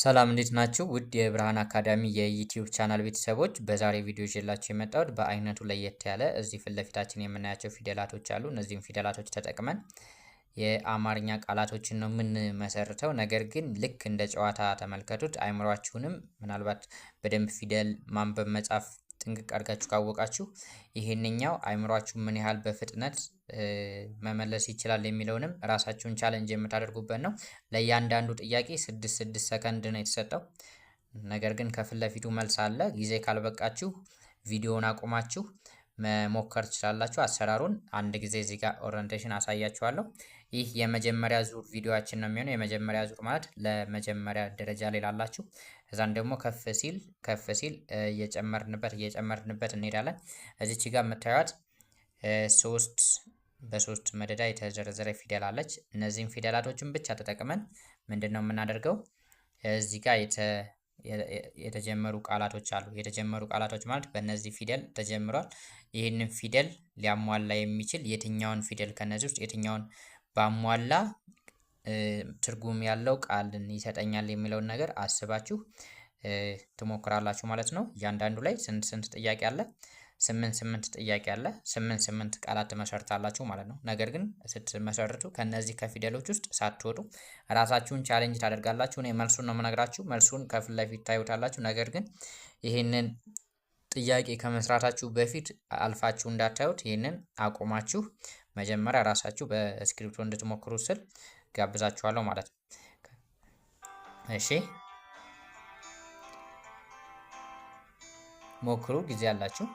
ሰላም እንዴት ናችሁ? ውድ የብርሃን አካዳሚ የዩቲዩብ ቻናል ቤተሰቦች፣ በዛሬ ቪዲዮ ይዤላችሁ የመጣሁት በአይነቱ ለየት ያለ እዚህ ፊት ለፊታችን የምናያቸው ፊደላቶች አሉ። እነዚህም ፊደላቶች ተጠቅመን የአማርኛ ቃላቶችን ነው የምንመሰርተው። ነገር ግን ልክ እንደ ጨዋታ ተመልከቱት። አይምሯችሁንም ምናልባት በደንብ ፊደል ማንበብ መጻፍ ጥንቅቅ አድርጋችሁ ካወቃችሁ ይሄንኛው አይምሯችሁ ምን ያህል በፍጥነት መመለስ ይችላል የሚለውንም ራሳችሁን ቻሌንጅ የምታደርጉበት ነው። ለእያንዳንዱ ጥያቄ 6 ሰከንድ ነው የተሰጠው። ነገር ግን ከፊት ለፊቱ መልስ አለ። ጊዜ ካልበቃችሁ ቪዲዮውን አቁማችሁ መሞከር ትችላላችሁ። አሰራሩን አንድ ጊዜ እዚህ ጋር ኦሪየንቴሽን አሳያችኋለሁ። ይህ የመጀመሪያ ዙር ቪዲዮአችን ነው የሚሆነው። የመጀመሪያ ዙር ማለት ለመጀመሪያ ደረጃ ላይ ላላችሁ፣ እዛን ደግሞ ከፍ ሲል እየጨመርንበት እንሄዳለን። እዚች ጋር የምታዩት በሶስት መደዳ የተዘረዘረ ፊደል አለች። እነዚህም ፊደላቶችን ብቻ ተጠቅመን ምንድነው የምናደርገው? እዚህ ጋር የተጀመሩ ቃላቶች አሉ። የተጀመሩ ቃላቶች ማለት በእነዚህ ፊደል ተጀምሯል። ይህንን ፊደል ሊያሟላ የሚችል የትኛውን ፊደል ከነዚህ ውስጥ የትኛውን ባሟላ ትርጉም ያለው ቃልን ይሰጠኛል የሚለውን ነገር አስባችሁ ትሞክራላችሁ ማለት ነው። እያንዳንዱ ላይ ስንት ጥያቄ አለ? 8 ጥያቄ አለ። 8 ቃላት ትመሰርታላችሁ ማለት ነው። ነገር ግን ስትመሰርቱ ከነዚህ ከፊደሎች ውስጥ ሳትወጡ ራሳችሁን ቻሌንጅ ታደርጋላችሁ። እኔ መልሱን ነው የምነግራችሁ። መልሱን ከፊት ለፊት ታዩታላችሁ። ነገር ግን ይህንን ጥያቄ ከመስራታችሁ በፊት አልፋችሁ እንዳታዩት። ይህንን አቆማችሁ መጀመሪያ ራሳችሁ በእስክሪፕቶ እንድትሞክሩ ስል ጋብዛችኋለሁ ማለት ነው። እሺ ሞክሩ፣ ጊዜ አላችሁ።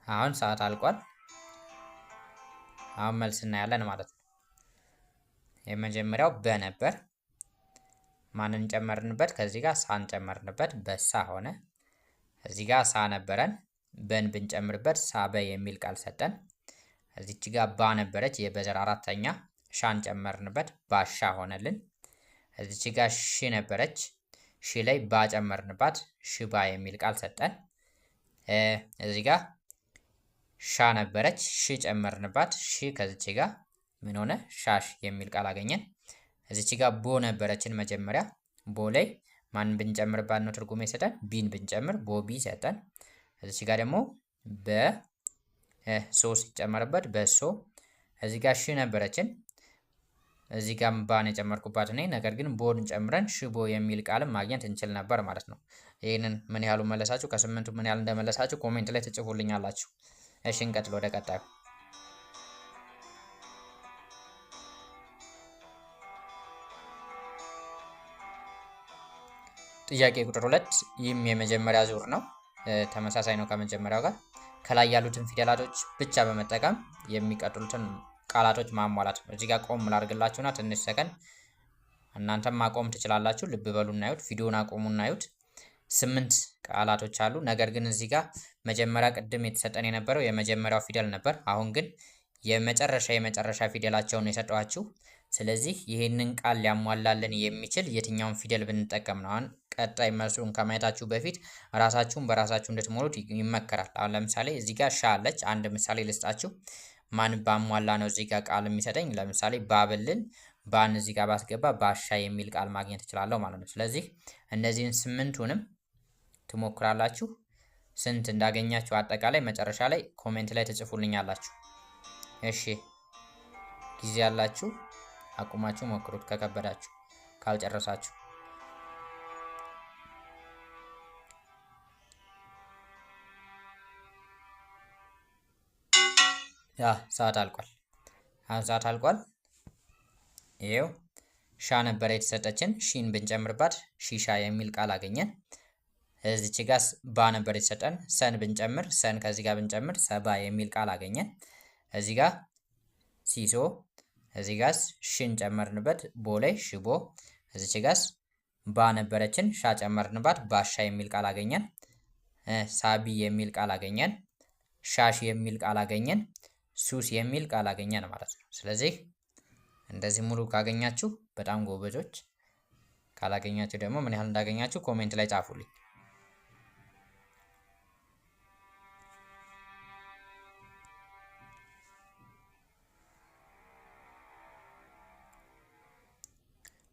አሁን ሰዓት አልቋል። አሁን መልስ እናያለን ማለት ነው። የመጀመሪያው በነበር ማንን ጨመርንበት? ከዚህ ጋር ሳን ጨመርንበት፣ በሳ ሆነ። እዚህ ጋር ሳ ነበረን፣ በን ብንጨምርበት ሳበ የሚል ቃል ሰጠን። እዚች ጋር ባ ነበረች፣ የበዘር አራተኛ፣ ሻን ጨመርንበት፣ ባሻ ሆነልን። እዚች ጋር ሺ ነበረች፣ ሺ ላይ ባ ጨመርንባት፣ ሽባ የሚል ቃል ሰጠን። እዚህ ጋር ሻ ነበረች፣ ሺ ጨመርንባት፣ ሺ ከዚች ጋር ምን ሆነ? ሻሽ የሚል ቃል አገኘን። እዚች ጋር ቦ ነበረችን መጀመሪያ፣ ቦ ላይ ማን ብንጨምርባት ነው ትርጉም የሰጠን? ቢን ብንጨምር ቦቢ ሰጠን። እዚች ጋር ደግሞ በሶ ሲጨመርበት በሶ። እዚህ ጋር ሺ ነበረችን፣ እዚህ ጋር ባን የጨመርኩባት እኔ። ነገር ግን ቦን ጨምረን ሽቦ የሚል ቃልም ማግኘት እንችል ነበር ማለት ነው። ይህንን ምን ያህሉ መለሳችሁ? ከ8ቱ ምን ያህል እንደመለሳችሁ ኮሜንት ላይ ትጽፉልኛላችሁ። እሺ እንቀጥል ወደ ቀጣዩ ጥያቄ ቁጥር 2። ይህም የመጀመሪያ ዙር ነው። ተመሳሳይ ነው ከመጀመሪያው ጋር። ከላይ ያሉትን ፊደላቶች ብቻ በመጠቀም የሚቀጥሉትን ቃላቶች ማሟላት ነው። እዚህ ጋር ቆም ላድርግላችሁና ትንሽ ሰከንድ እናንተም ማቆም ትችላላችሁ። ልብ በሉ እናዩት፣ ቪዲዮውን አቆሙ እናዩት። 8 ቃላቶች አሉ። ነገር ግን እዚህ ጋር መጀመሪያ ቅድም የተሰጠን የነበረው የመጀመሪያው ፊደል ነበር። አሁን ግን የመጨረሻ ፊደላቸውን የሰጠኋችሁ። ስለዚህ ይህንን ቃል ሊያሟላልን የሚችል የትኛውን ፊደል ብንጠቀም ነው? አሁን ቀጣይ መልሱን ከማየታችሁ በፊት ራሳችሁን በራሳችሁ እንድትሞሉት ይመከራል። አሁን ለምሳሌ እዚህ ጋር ሻ አለች። አንድ ምሳሌ ልስጣችሁ። ማን ባሟላ ነው እዚህ ጋር ቃል የሚሰጠኝ? ለምሳሌ ባብልን ባን እዚህ ጋር ባስገባ ባሻ የሚል ቃል ማግኘት እችላለሁ ማለት ነው። ስለዚህ እነዚህን 8ቱንም ትሞክራላችሁ። ስንት እንዳገኛችሁ አጠቃላይ መጨረሻ ላይ ኮሜንት ላይ ትጽፉልኛላችሁ። እሺ ጊዜ ያላችሁ አቁማችሁ ሞክሩት፣ ከከበዳችሁ ካልጨረሳችሁ። ሰዓት አልቋል። አሁን ሰዓት አልቋል። ይሄው ሻ ነበረ የተሰጠችን፣ ሺን ብንጨምርባት ሺሻ የሚል ቃል አገኘን። እዚች ጋር ባ ነበር የተሰጠን፣ ሰን ብንጨምር ሰን ከዚህ ጋር ብንጨምር ሰባ የሚል ቃል አገኘን። እዚህ ጋር ሲሶ፣ እዚህ ጋር ሽን ጨመርንበት፣ ቦ ላይ ሽቦ። እዚች ጋር ባ ነበረችን፣ ሻ ጨመርንባት፣ ባሻ የሚል ቃል አገኘን። ሳቢ የሚል ቃል አገኘን። ሻሽ የሚል ቃል አገኘን። ሱስ የሚል ቃል አገኘን ማለት ነው። ስለዚህ እንደዚህ ሙሉ ካገኛችሁ በጣም ጎበዞች፣ ካላገኛችሁ ደግሞ ምን ያህል እንዳገኛችሁ ኮሜንት ላይ ጻፉልኝ።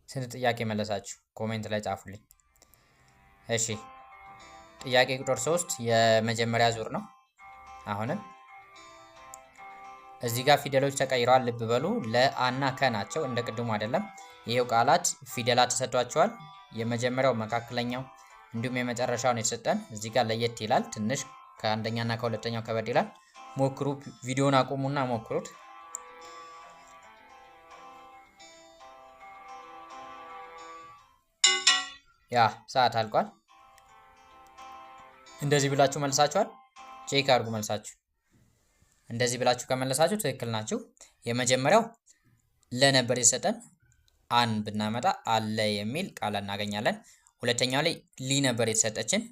ስንት ጥያቄ መለሳችሁ? ኮሜንት ላይ ጻፉልኝ። እሺ ጥያቄ ቁጥር 3 የመጀመሪያ ዙር ነው። አሁንም እዚህ ጋር ፊደሎች ተቀይረዋል። ልብ በሉ ለአና ከ ናቸው፣ እንደ ቅድሙ አይደለም። ይሄው ቃላት ፊደላት ተሰጥቷቸዋል። የመጀመሪያው፣ መካከለኛው እንዲሁም የመጨረሻውን የተሰጠን እዚህ ጋር ለየት ይላል። ትንሽ ከአንደኛና ከሁለተኛው ከበድ ይላል። ሞክሩ። ቪዲዮውን አቁሙና ሞክሩት። ያ ሰዓት አልቋል። እንደዚህ ብላችሁ መልሳችኋል። ቼክ አድርጉ መልሳችሁ። እንደዚህ ብላችሁ ከመለሳችሁ ትክክል ናችሁ። የመጀመሪያው ለነበር የሰጠን አን ብናመጣ አለ የሚል ቃል እናገኛለን። ሁለተኛው ላይ ሊ ነበር የተሰጠችን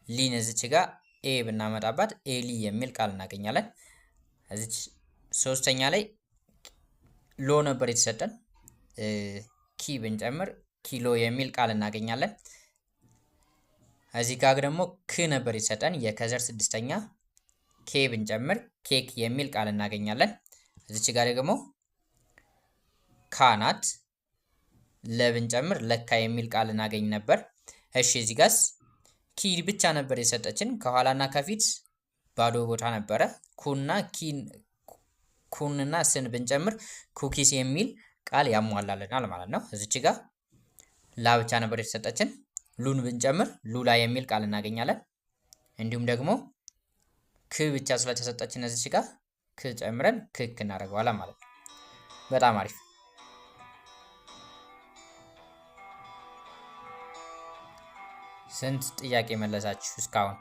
ሊን እዚች ጋር ኤ ብናመጣባት ኤሊ የሚል ቃል እናገኛለን። እዚች ሶስተኛ ላይ ሎ ነበር የተሰጠን ኪ ብንጨምር ኪሎ የሚል ቃል እናገኛለን። እዚህ ጋር ደግሞ ክ ነበር የተሰጠን የከዘር ስድስተኛ ኬ ብንጨምር ኬክ የሚል ቃል እናገኛለን። እዚች ጋር ደግሞ ካናት ለብንጨምር ለካ የሚል ቃል እናገኝ ነበር። እሺ እዚህ ጋርስ ኪ ብቻ ነበር የሰጠችን ከኋላና ከፊት ባዶ ቦታ ነበረ። ኩንና ስን ብንጨምር ኩኪስ የሚል ቃል ያሟላልናል ማለት ነው። እዚች ጋር ላ ብቻ ነበር የተሰጠችን ሉን ብንጨምር ሉላ የሚል ቃል እናገኛለን። እንዲሁም ደግሞ ክ ብቻ ስለተሰጠችን እዚች ጋር ክ ጨምረን ክክ እናደርገዋለን ማለት ነው። በጣም አሪፍ። ስንት ጥያቄ መለሳችሁ እስካሁን?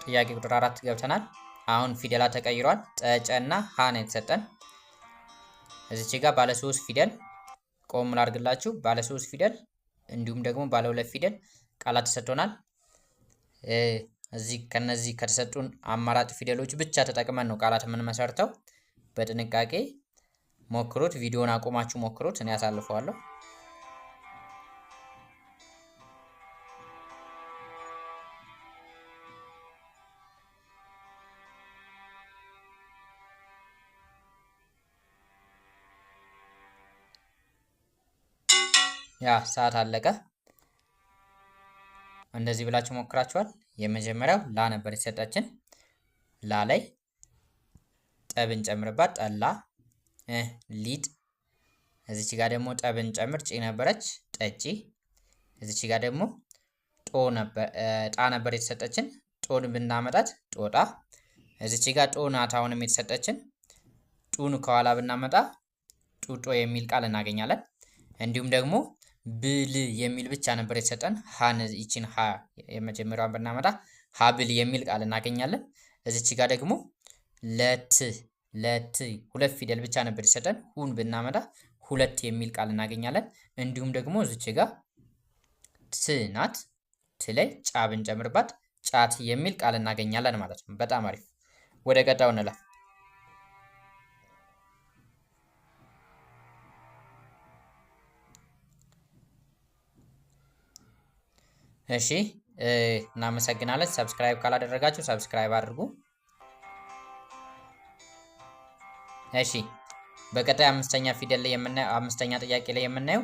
ጥያቄ ቁጥር 4 ገብተናል። አሁን ፊደላት ተቀይሯል። ጠጨና ሀ ነው የተሰጠን። እዚች ጋር ባለ 3 ፊደል ቆም ላድርግላችሁ። ባለ 3 ፊደል እንዲሁም ደግሞ ባለ 2 ፊደል ቃላት ተሰጥቶናል። እዚህ ከነዚህ ከተሰጡን አማራጭ ፊደሎች ብቻ ተጠቅመን ነው ቃላት የምንመሰርተው። በጥንቃቄ ሞክሩት። ቪዲዮውን አቁማችሁ ሞክሩት። እኔ አሳልፈዋለሁ። ያ ሰዓት አለቀ። እንደዚህ ብላችሁ ሞክራችኋል። የመጀመሪያው ላ ነበር የተሰጣችን ላ ላይ ጠብን ጨምርባት ጠላ ሊጥ። እዚች ጋር ደግሞ ጠብን ጨምር ጪ ነበረች ጠጪ። እዚች ጋር ደግሞ ጣ ነበር የተሰጠችን ጦን ብናመጣት ጦጣ። እዚች ጋር ጦ ናት አሁንም የተሰጠችን ጡን ከኋላ ብናመጣ ጡጦ የሚል ቃል እናገኛለን። እንዲሁም ደግሞ ብል የሚል ብቻ ነበር የተሰጠን ሀን ይችን ሀ የመጀመሪያዋን ብናመጣ ሀብል የሚል ቃል እናገኛለን። እዚች ጋር ደግሞ ለት ሁለት ፊደል ብቻ ነበር የተሰጠን ሁን ብናመጣ ሁለት የሚል ቃል እናገኛለን። እንዲሁም ደግሞ እዚች ጋር ት ናት ት ላይ ጫ ብንጨምርባት ጫት የሚል ቃል እናገኛለን ማለት ነው። በጣም አሪፍ። ወደ ቀጣዩ እንለፍ። እሺ እናመሰግናለን። ሰብስክራይብ ካላደረጋችሁ ሰብስክራይብ አድርጉ። እሺ በቀጣይ አምስተኛ ፊደል ላይ የምናየው አምስተኛ ጥያቄ ላይ የምናየው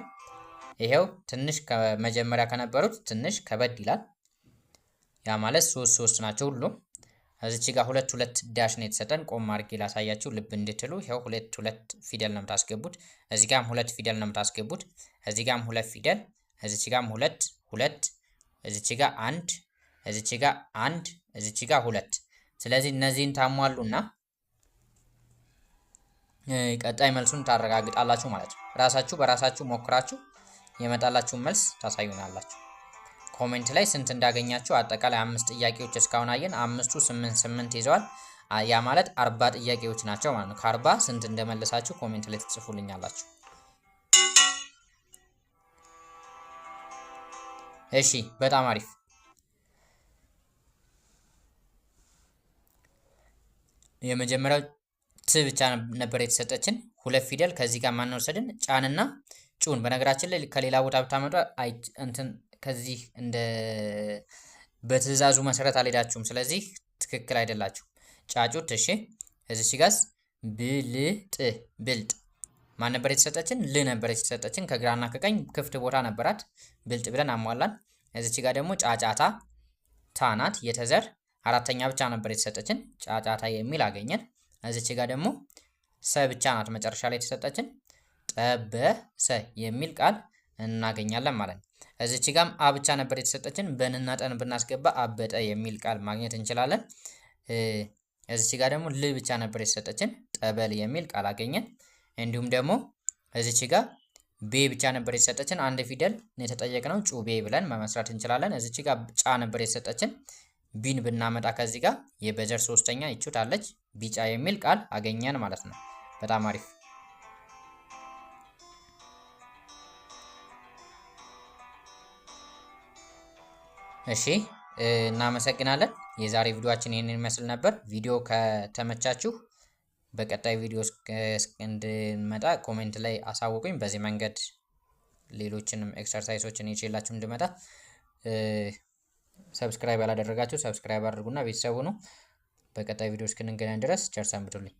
ይሄው ትንሽ ከመጀመሪያ ከነበሩት ትንሽ ከበድ ይላል። ያ ማለት 3 ናቸው ሁሉም። እዚች ጋር 2 ዳሽ ነው የተሰጠን። ቆም አድርጌ ላሳያችሁ ልብ እንድትሉ። ይሄው 2 ፊደል ነው የምታስገቡት። እዚህ ጋርም 2 ፊደል ነው የምታስገቡት። እዚህ ጋርም 2 ፊደል፣ እዚች ጋርም 2 እዚች ጋር 1 እዚች ጋር 1 እዚች ጋር 2። ስለዚህ እነዚህን ታሟሉና ቀጣይ መልሱን ታረጋግጣላችሁ ማለት ነው። ራሳችሁ በራሳችሁ ሞክራችሁ የመጣላችሁን መልስ ታሳዩናላችሁ። ኮሜንት ላይ ስንት እንዳገኛችሁ። አጠቃላይ 5 ጥያቄዎች እስካሁን አየን። 5ቱ 8 ይዘዋል። ያ ማለት 40 ጥያቄዎች ናቸው ማለት ነው። ከ40 ስንት እንደመለሳችሁ ኮሜንት ላይ ትጽፉልኛላችሁ። እሺ በጣም አሪፍ። የመጀመሪያው ት ብቻ ነበር የተሰጠችን 2 ፊደል። ከዚህ ጋር ማን ወሰድን? ጫንና ጩን። በነገራችን ላይ ከሌላ ቦታ ብታመጣ እንትን ከዚህ እንደ በትዕዛዙ መሰረት አልሄዳችሁም። ስለዚህ ትክክል አይደላችሁ። ጫጩት። እሺ እዚች ጋርስ ብልጥ ብልጥ ማን ነበር የተሰጠችን? ል ነበር የተሰጠችን። ከግራና ከቀኝ ክፍት ቦታ ነበራት። ብልጥ ብለን አሟላን። እዚች ጋር ደግሞ ጫጫታ ታ ናት። የተዘር አራተኛ ብቻ ነበር የተሰጠችን። ጫጫታ የሚል አገኘን። እዚች ጋር ደግሞ ሰ ብቻ ናት መጨረሻ ላይ የተሰጠችን። ጠበሰ የሚል ቃል እናገኛለን ማለት ነው። እዚች ጋም አ ብቻ ነበር የተሰጠችን። በንና ጠን ብናስገባ አበጠ የሚል ቃል ማግኘት እንችላለን። እዚች ጋር ደግሞ ል ብቻ ነበር የተሰጠችን። ጠበል የሚል ቃል አገኘን። እንዲሁም ደግሞ እዚች ጋር ቤ ብቻ ነበር የተሰጠችን። አንድ ፊደል የተጠየቅነው ጩቤ ብለን መመስረት እንችላለን። እዚች ጋር ጫ ነበር የተሰጠችን። ቢን ብናመጣ ከዚህ ጋር የበዘር ሶስተኛ ይቹታለች ቢጫ የሚል ቃል አገኘን ማለት ነው። በጣም አሪፍ። እሺ እናመሰግናለን። የዛሬ ቪዲዮአችን ይህንን ይመስል ነበር። ቪዲዮ ከተመቻችሁ በቀጣይ ቪዲዮ እንድንመጣ ኮሜንት ላይ አሳውቁኝ። በዚህ መንገድ ሌሎችንም ኤክሰርሳይሶችን ይዤላችሁ እንድመጣ ሰብስክራይብ ያላደረጋችሁ ሰብስክራይብ አድርጉና ቤተሰቡ ነው። በቀጣይ ቪዲዮ እስክንገናኝ ድረስ ቸር ሰንብቱልኝ።